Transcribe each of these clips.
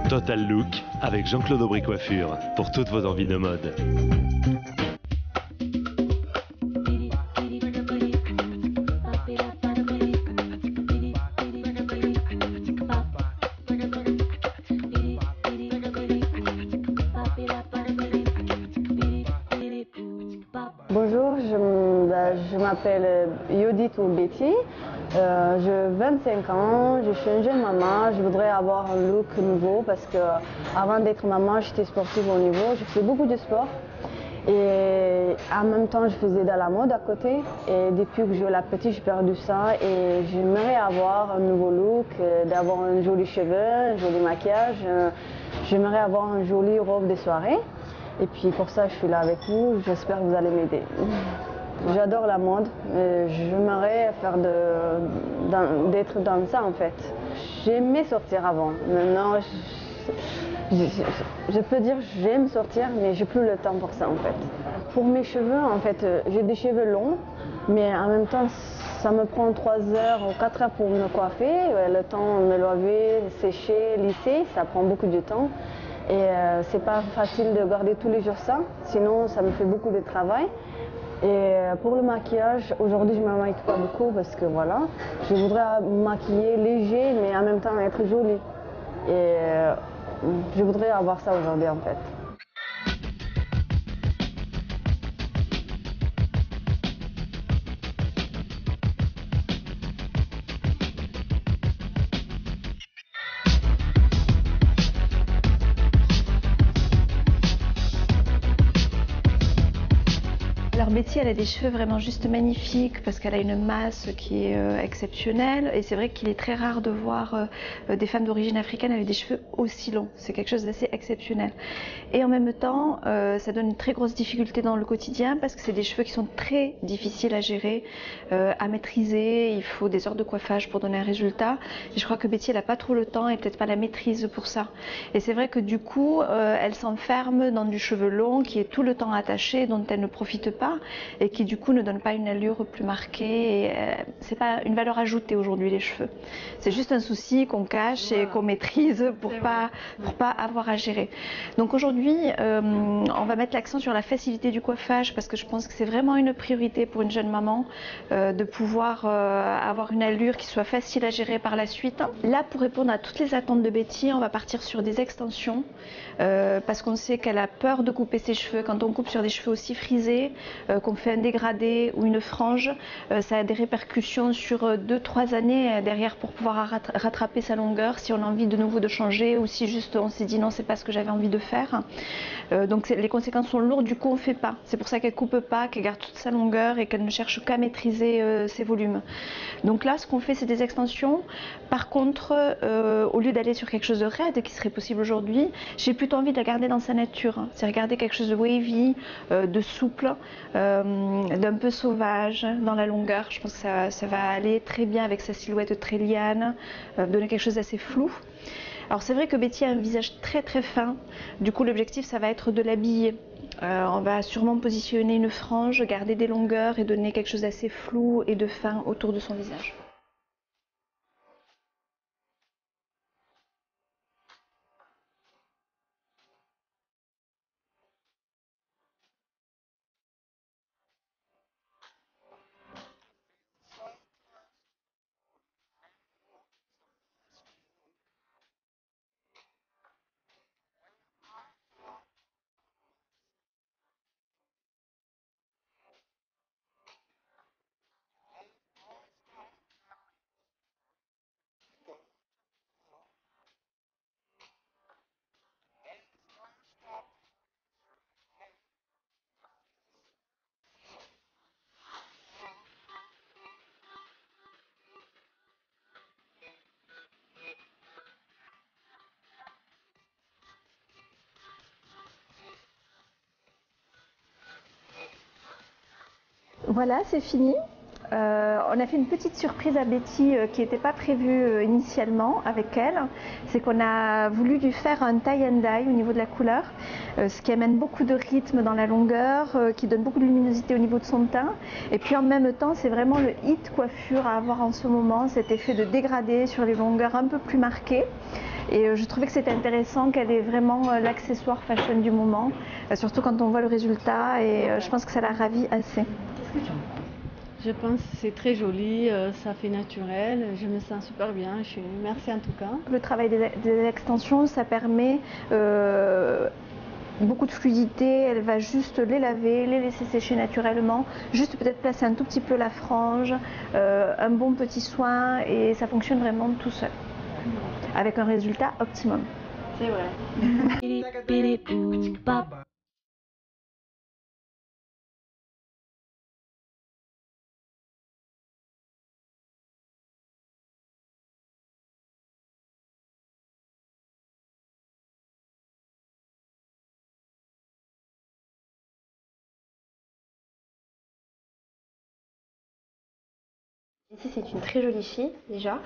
Total Look avec Jean-Claude Aubry Coiffure pour toutes vos envies de mode. Bonjour, je m'appelle Yodit ou Betty, j'ai 25 ans, je suis une jeune maman, je voudrais avoir un look nouveau parce que avant d'être maman, j'étais sportive au niveau, je faisais beaucoup de sport et en même temps je faisais de la mode à côté et depuis que j'ai la petite, j'ai perdu ça et j'aimerais avoir un nouveau look, d'avoir un joli cheveu, un joli maquillage, j'aimerais avoir une jolie robe de soirée. Et puis pour ça, je suis là avec vous, j'espère que vous allez m'aider. J'adore la mode, j'aimerais faire d'être dans ça en fait. J'aimais sortir avant, maintenant je peux dire que j'aime sortir, mais j'ai plus le temps pour ça en fait. Pour mes cheveux, en fait, j'ai des cheveux longs, mais en même temps, ça me prend 3 heures ou 4 heures pour me coiffer. Le temps de me laver, sécher, lisser, ça prend beaucoup de temps. Et c'est pas facile de garder tous les jours ça, sinon ça me fait beaucoup de travail. Et pour le maquillage, aujourd'hui je ne me maquille pas beaucoup parce que voilà, je voudrais me maquiller léger mais en même temps être jolie. Et je voudrais avoir ça aujourd'hui en fait. Alors Betty, elle a des cheveux vraiment juste magnifiques parce qu'elle a une masse qui est exceptionnelle et c'est vrai qu'il est très rare de voir des femmes d'origine africaine avec des cheveux aussi longs. C'est quelque chose d'assez exceptionnel. Et en même temps, ça donne une très grosse difficulté dans le quotidien parce que c'est des cheveux qui sont très difficiles à gérer, à maîtriser. Il faut des heures de coiffage pour donner un résultat. Et je crois que Betty, elle n'a pas trop le temps et peut-être pas la maîtrise pour ça. Et c'est vrai que du coup, elle s'enferme dans du cheveu long qui est tout le temps attaché, dont elle ne profite pas. Et qui du coup ne donne pas une allure plus marquée. C'est pas une valeur ajoutée aujourd'hui les cheveux. C'est juste un souci qu'on cache et qu'on maîtrise pour pas avoir à gérer. Donc aujourd'hui, on va mettre l'accent sur la facilité du coiffage parce que je pense que c'est vraiment une priorité pour une jeune maman de pouvoir avoir une allure qui soit facile à gérer par la suite. Là, pour répondre à toutes les attentes de Betty, on va partir sur des extensions parce qu'on sait qu'elle a peur de couper ses cheveux. Quand on coupe sur des cheveux aussi frisés, qu'on fait un dégradé ou une frange, ça a des répercussions sur 2-3 années derrière pour pouvoir rattraper sa longueur si on a envie de nouveau de changer ou si juste on s'est dit non, c'est pas ce que j'avais envie de faire. Donc les conséquences sont lourdes, du coup on fait pas. C'est pour ça qu'elle coupe pas, qu'elle garde toute sa longueur et qu'elle ne cherche qu'à maîtriser ses volumes. Donc là, ce qu'on fait, c'est des extensions. Par contre, au lieu d'aller sur quelque chose de raide qui serait possible aujourd'hui, j'ai plutôt envie de la garder dans sa nature. C'est regarder quelque chose de wavy, de souple, d'un peu sauvage dans la longueur. Je pense que ça va aller très bien avec sa silhouette très liane, donner quelque chose d'assez flou. Alors c'est vrai que Betty a un visage très très fin, du coup l'objectif ça va être de l'habiller. On va sûrement positionner une frange, garder des longueurs et donner quelque chose d'assez flou et de fin autour de son visage. Voilà, c'est fini. On a fait une petite surprise à Betty qui n'était pas prévue initialement avec elle. C'est qu'on a voulu lui faire un tie and dye au niveau de la couleur, ce qui amène beaucoup de rythme dans la longueur, qui donne beaucoup de luminosité au niveau de son teint. Et puis en même temps, c'est vraiment le hit coiffure à avoir en ce moment, cet effet de dégradé sur les longueurs un peu plus marquées. Et je trouvais que c'était intéressant qu'elle ait vraiment l'accessoire fashion du moment, surtout quand on voit le résultat, et je pense que ça la ravit assez. Qu'est-ce que tu en penses? Je pense que c'est très joli, ça fait naturel, je me sens super bien, merci en tout cas. Le travail des extensions, ça permet beaucoup de fluidité, elle va juste les laver, les laisser sécher naturellement, juste peut-être placer un tout petit peu la frange, un bon petit soin, et ça fonctionne vraiment tout seul, avec un résultat optimum. C'est vrai. Ici, c'est une très jolie fille, déjà,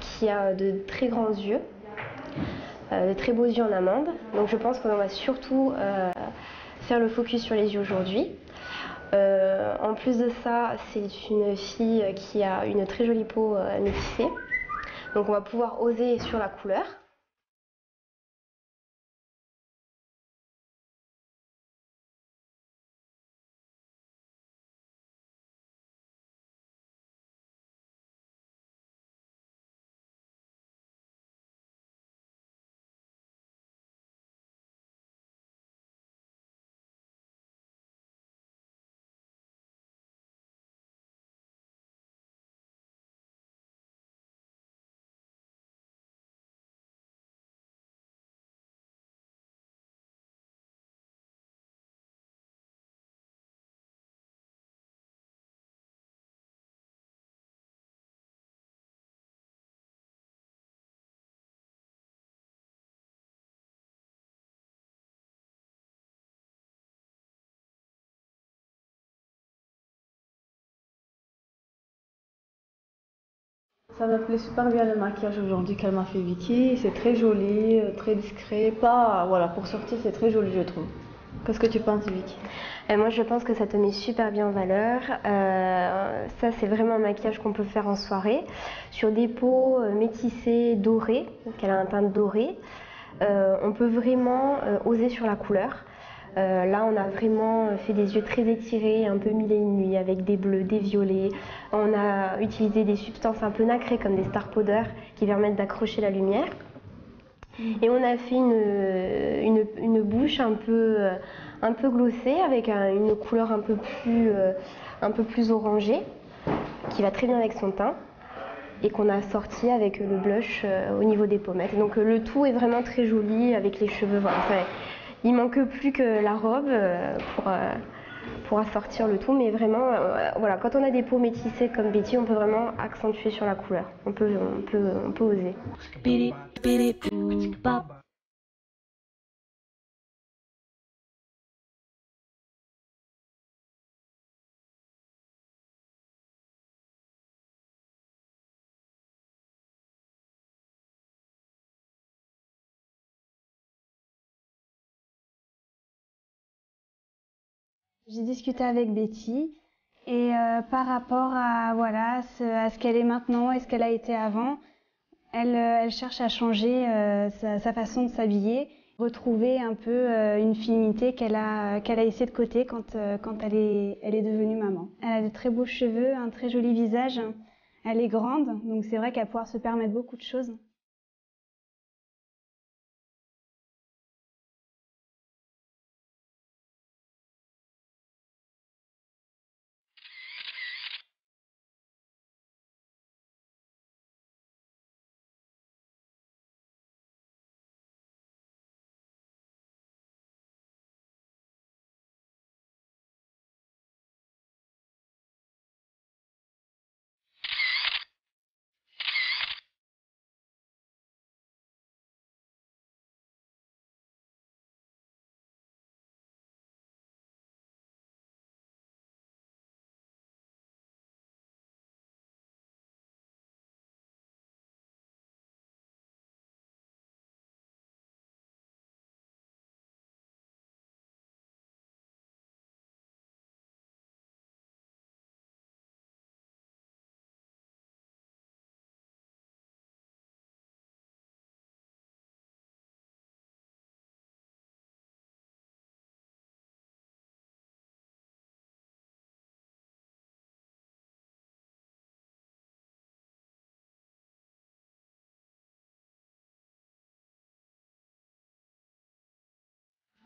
qui a de très grands yeux, de très beaux yeux en amande. Donc je pense qu'on va surtout faire le focus sur les yeux aujourd'hui. En plus de ça, c'est une fille qui a une très jolie peau métissée. Donc on va pouvoir oser sur la couleur. Ça me plaît super bien le maquillage aujourd'hui qu'elle m'a fait Vicky. C'est très joli, très discret. Pas, voilà, pour sortir, c'est très joli, je trouve. Qu'est-ce que tu penses, Vicky? Moi, je pense que ça te met super bien en valeur. Ça, c'est vraiment un maquillage qu'on peut faire en soirée. Sur des peaux métissées, dorées, donc elle a un teint doré. On peut vraiment oser sur la couleur. Là, on a vraiment fait des yeux très étirés, un peu mille et une nuits, avec des bleus, des violets. On a utilisé des substances un peu nacrées, comme des star powder, qui permettent d'accrocher la lumière. Et on a fait une bouche un peu glossée, avec une couleur un peu plus orangée, qui va très bien avec son teint, et qu'on a sorti avec le blush au niveau des pommettes. Donc le tout est vraiment très joli avec les cheveux. Voilà. Enfin, il manque plus que la robe pour assortir le tout, mais vraiment, voilà, quand on a des peaux métissées comme Betty, on peut vraiment accentuer sur la couleur. On peut oser. J'ai discuté avec Betty et par rapport à voilà à ce qu'elle est maintenant et ce qu'elle a été avant, elle cherche à changer sa façon de s'habiller, retrouver un peu une féminité qu'elle a laissée de côté quand elle est devenue maman. Elle a de très beaux cheveux, un très joli visage, elle est grande, donc c'est vrai qu'elle va pouvoir se permettre beaucoup de choses.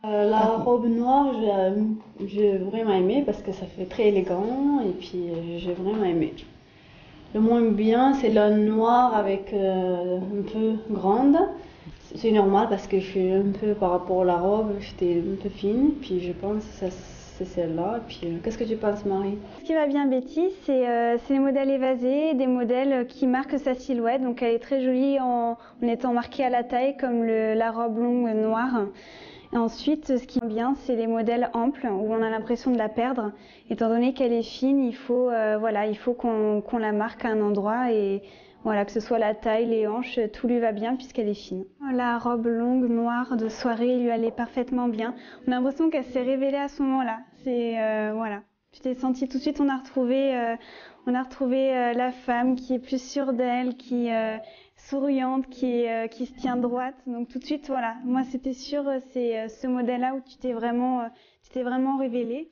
La robe noire, j'ai vraiment aimé parce que ça fait très élégant et puis j'ai vraiment aimé. Le moins bien, c'est la noire avec un peu grande. C'est normal parce que je suis un peu par rapport à la robe, j'étais un peu fine, puis je pense que c'est celle-là. Et puis qu'est-ce que tu penses, Marie? Ce qui va bien Betty, c'est les modèles évasés, des modèles qui marquent sa silhouette. Donc elle est très jolie en étant marquée à la taille comme la robe longue noire. Et ensuite, ce qui est bien, c'est les modèles amples où on a l'impression de la perdre. Étant donné qu'elle est fine, il faut qu'on la marque à un endroit et voilà, que ce soit la taille, les hanches, tout lui va bien puisqu'elle est fine. La robe longue noire de soirée lui allait parfaitement bien. On a l'impression qu'elle s'est révélée à ce moment-là. Voilà. Tu t'es sentie tout de suite, on a retrouvé la femme qui est plus sûre d'elle, qui souriante, qui se tient droite. Donc tout de suite, voilà. Moi, c'était sûr, c'est ce modèle-là où tu t'es vraiment révélée.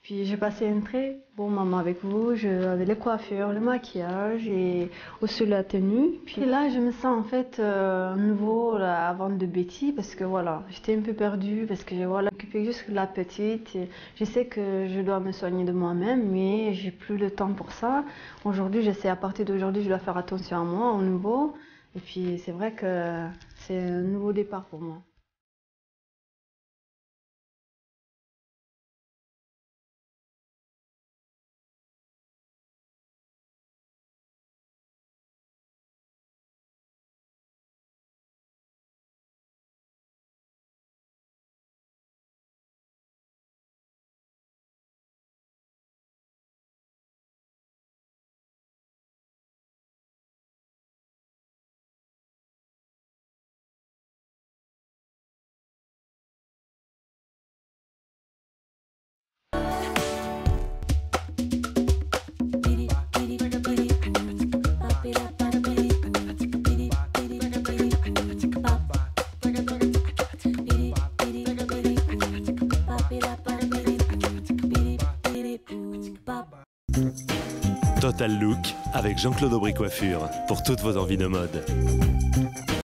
Puis j'ai passé un très bon moment avec vous. J'avais les coiffures, le maquillage et aussi la tenue. Puis là, je me sens en fait nouveau là, avant de Betty parce que voilà, j'étais un peu perdue parce que voilà, occupée juste de la petite. Et je sais que je dois me soigner de moi-même, mais j'ai plus le temps pour ça. Aujourd'hui, j'essaie à partir d'aujourd'hui, je dois faire attention à moi, au nouveau. Et puis c'est vrai que c'est un nouveau départ pour moi. Total Look avec Jean-Claude Aubry Coiffure pour toutes vos envies de mode.